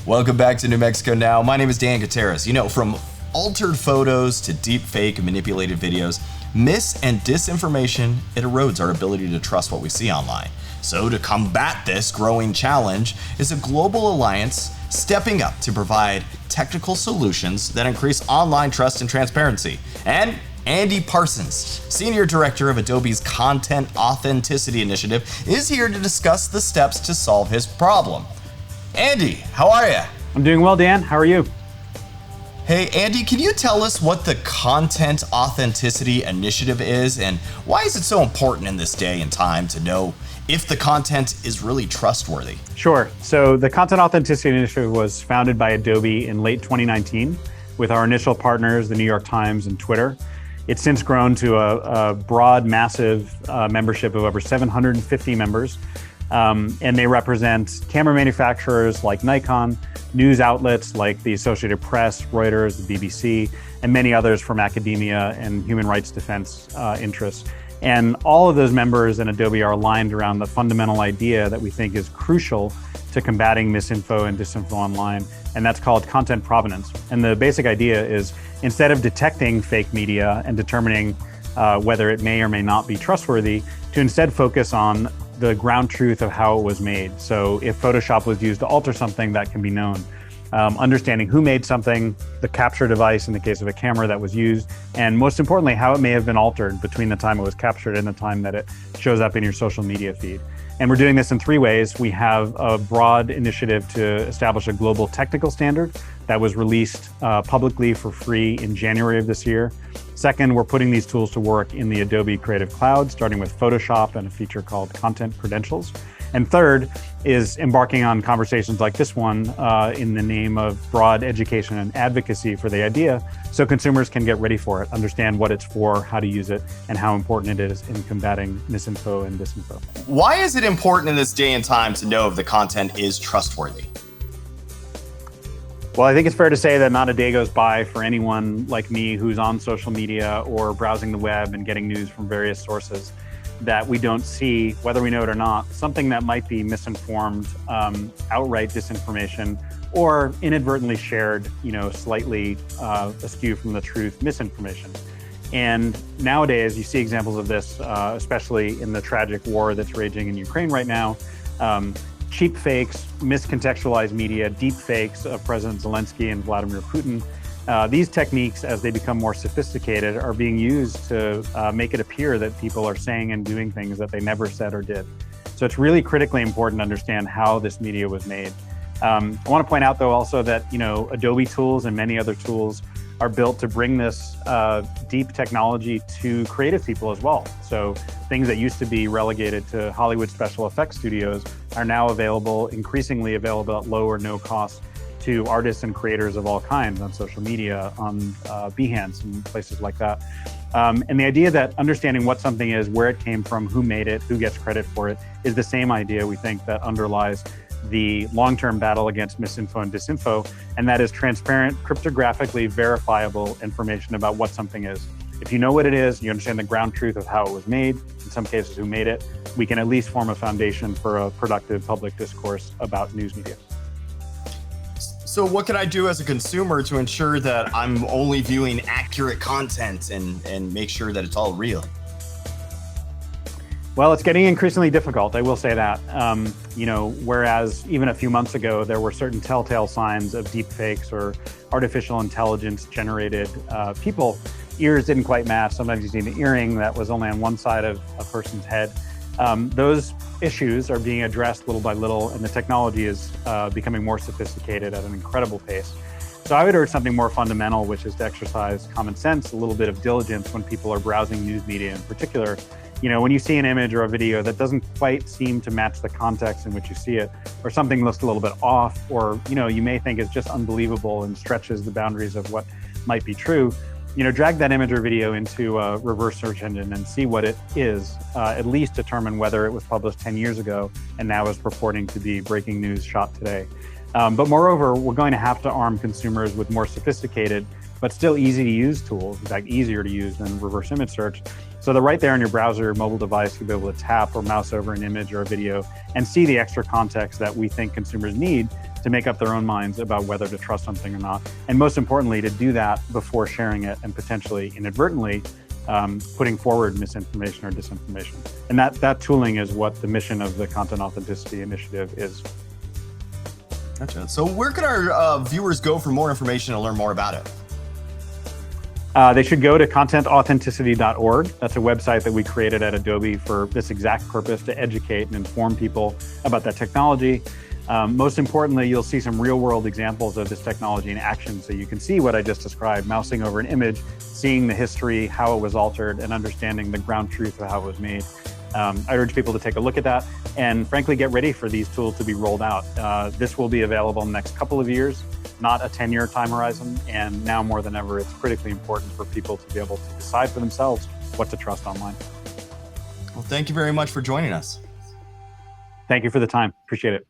Welcome back to New Mexico Now. My name is Dan Gutierrez. From altered photos to deep fake and manipulated videos, mis and disinformation, it erodes our ability to trust what we see online. So to combat this growing challenge is a global alliance stepping up to provide technical solutions that increase online trust and transparency. And Andy Parsons, Senior Director of Adobe's Content Authenticity Initiative, is here to discuss the steps to solve his problem. Andy, how are you? I'm doing well, Dan. How are you? Hey, Andy, can you tell us what the Content Authenticity Initiative is and why is it so important in this day and time to know if the content is really trustworthy? Sure. So the Content Authenticity Initiative was founded by Adobe in late 2019 with our initial partners, the New York Times and Twitter. It's since grown to a broad, massive membership of over 750 members. And they represent camera manufacturers like Nikon, news outlets like the Associated Press, Reuters, the BBC, and many others from academia and human rights defense interests. And all of those members in Adobe are aligned around the fundamental idea that we think is crucial to combating misinfo and disinfo online, and that's called content provenance. And the basic idea is instead of detecting fake media and determining whether it may or may not be trustworthy, to instead focus on the ground truth of how it was made. So if Photoshop was used to alter something, that can be known. Understanding who made something, the capture device in the case of a camera that was used, and most importantly, how it may have been altered between the time it was captured and the time that it shows up in your social media feed. And we're doing this in three ways. We have a broad initiative to establish a global technical standard that was released publicly for free in January of this year. Second, we're putting these tools to work in the Adobe Creative Cloud, starting with Photoshop and a feature called Content Credentials. And third is embarking on conversations like this one in the name of broad education and advocacy for the idea so consumers can get ready for it, understand what it's for, how to use it, and how important it is in combating misinfo and disinfo. Why is it important in this day and time to know if the content is trustworthy? Well, I think it's fair to say that not a day goes by for anyone like me who's on social media or browsing the web and getting news from various sources that we don't see, whether we know it or not, something that might be misinformed, outright disinformation, or inadvertently shared, slightly askew from the truth misinformation. And nowadays, you see examples of this, especially in the tragic war that's raging in Ukraine right now. Cheap fakes, miscontextualized media, deep fakes of President Zelensky and Vladimir Putin. These techniques, as they become more sophisticated, are being used to make it appear that people are saying and doing things that they never said or did. So it's really critically important to understand how this media was made. I want to point out, though, also that Adobe tools and many other tools are built to bring this deep technology to creative people as well. So things that used to be relegated to Hollywood special effects studios are now increasingly available at low or no cost to artists and creators of all kinds on social media, on Behance and places like that. And the idea that understanding what something is, where it came from, who made it, who gets credit for it, is the same idea we think that underlies the long-term battle against misinfo and disinfo, and that is transparent, cryptographically verifiable information about what something is. If you know what it is, you understand the ground truth of how it was made, in some cases who made it, we can at least form a foundation for a productive public discourse about news media. So what can I do as a consumer to ensure that I'm only viewing accurate content and make sure that it's all real? Well, it's getting increasingly difficult, I will say that. Whereas even a few months ago, there were certain telltale signs of deep fakes or artificial intelligence generated people. Ears didn't quite match. Sometimes you see an earring that was only on one side of a person's head. Those issues are being addressed little by little, and the technology is becoming more sophisticated at an incredible pace. So I would urge something more fundamental, which is to exercise common sense, a little bit of diligence when people are browsing news media in particular. When you see an image or a video that doesn't quite seem to match the context in which you see it, or something looks a little bit off, or you may think is just unbelievable and stretches the boundaries of what might be true, drag that image or video into a reverse search engine and see what it is, at least determine whether it was published 10 years ago and now is purporting to be breaking news shot today. But moreover, we're going to have to arm consumers with more sophisticated but still easy to use tools, in fact, easier to use than reverse image search, So that right there in your browser or mobile device, you'll be able to tap or mouse over an image or a video and see the extra context that we think consumers need to make up their own minds about whether to trust something or not. And most importantly, to do that before sharing it and potentially inadvertently putting forward misinformation or disinformation. And that tooling is what the mission of the Content Authenticity Initiative is. Gotcha. So where can our viewers go for more information and learn more about it? They should go to contentauthenticity.org. That's a website that we created at Adobe for this exact purpose, to educate and inform people about that technology. Most importantly, you'll see some real-world examples of this technology in action, so you can see what I just described, mousing over an image, seeing the history, how it was altered, and understanding the ground truth of how it was made. I urge people to take a look at that and frankly get ready for these tools to be rolled out. This will be available in the next couple of years, not a 10-year time horizon, and now more than ever, it's critically important for people to be able to decide for themselves what to trust online. Well, thank you very much for joining us. Thank you for the time. Appreciate it.